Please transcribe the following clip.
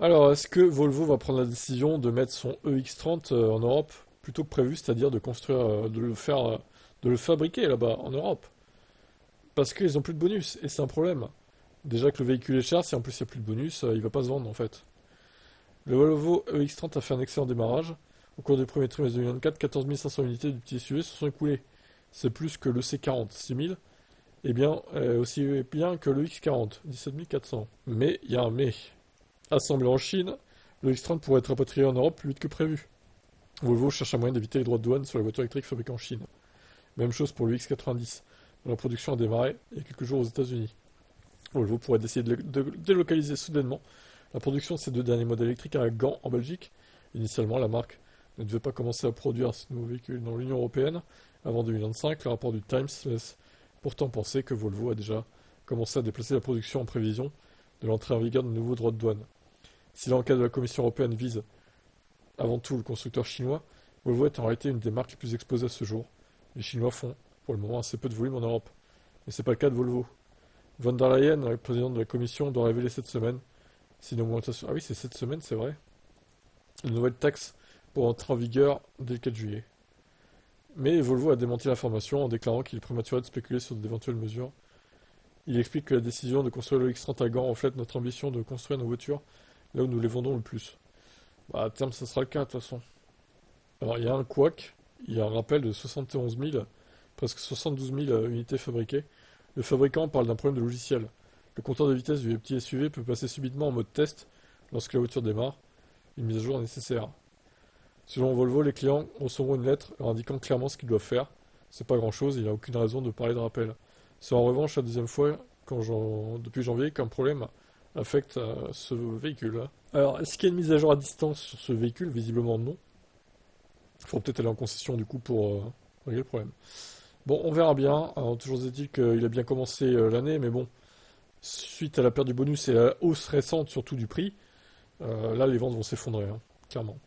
Alors, est-ce que Volvo va prendre la décision de mettre son EX30 en Europe plutôt que prévu, c'est-à-dire de construire, de le fabriquer là-bas en Europe? Parce qu'ils ont plus de bonus, et c'est un problème. Déjà que le véhicule est cher, si en plus il n'y a plus de bonus, il va pas se vendre en fait. Le Volvo EX30 a fait un excellent démarrage. Au cours du premier trimestre 2024, 14 500 unités du petit SUV se sont écoulées. C'est plus que le C40, 6 000, et bien aussi bien que le X40, 17 400. Mais il y a un mais. Assemblé en Chine, le X30 pourrait être rapatrié en Europe plus vite que prévu. Volvo cherche un moyen d'éviter les droits de douane sur les voitures électriques fabriquées en Chine. Même chose pour le X90, dont la production a démarré il y a quelques jours aux États-Unis. Volvo pourrait décider de délocaliser soudainement la production de ces deux derniers modèles électriques à Gand, en Belgique. Initialement, la marque ne devait pas commencer à produire ces nouveaux véhicules dans l'Union européenne avant 2025. Le rapport du Times laisse pourtant penser que Volvo a déjà commencé à déplacer la production en prévision de l'entrée en vigueur de nouveaux droits de douane. Si l'enquête de la Commission européenne vise avant tout le constructeur chinois, Volvo est en réalité une des marques les plus exposées à ce jour. Les Chinois font, pour le moment, assez peu de volume en Europe. Mais ce n'est pas le cas de Volvo. Von der Leyen, la présidente de la Commission, doit révéler cette semaine si une augmentation... Ah oui, c'est cette semaine, c'est vrai. Une nouvelle taxe pour entrer en vigueur dès le 4 juillet. Mais Volvo a démenti l'information en déclarant qu'il est prématuré de spéculer sur d'éventuelles mesures. Il explique que la décision de construire le X30 à Gand reflète notre ambition de construire nos voitures là où nous les vendons le plus. Bah, à terme, ça sera le cas, de toute façon. Alors, il y a un couac, il y a un rappel de 71 000, presque 72 000 unités fabriquées. Le fabricant parle d'un problème de logiciel. Le compteur de vitesse du petit SUV peut passer subitement en mode test lorsque la voiture démarre. Une mise à jour est nécessaire. Selon Volvo, les clients recevront une lettre leur indiquant clairement ce qu'ils doivent faire. C'est pas grand chose, il n'y a aucune raison de parler de rappel. C'est en revanche la deuxième fois depuis janvier qu'un problème affecte ce véhicule. Alors, est-ce qu'il y a une mise à jour à distance sur ce véhicule? Visiblement non. Il faut peut-être aller en concession du coup pour régler le problème. Bon, on verra bien. Alors, toujours est-il qu'il a bien commencé l'année, mais bon, suite à la perte du bonus et à la hausse récente surtout du prix, là les ventes vont s'effondrer, hein, clairement.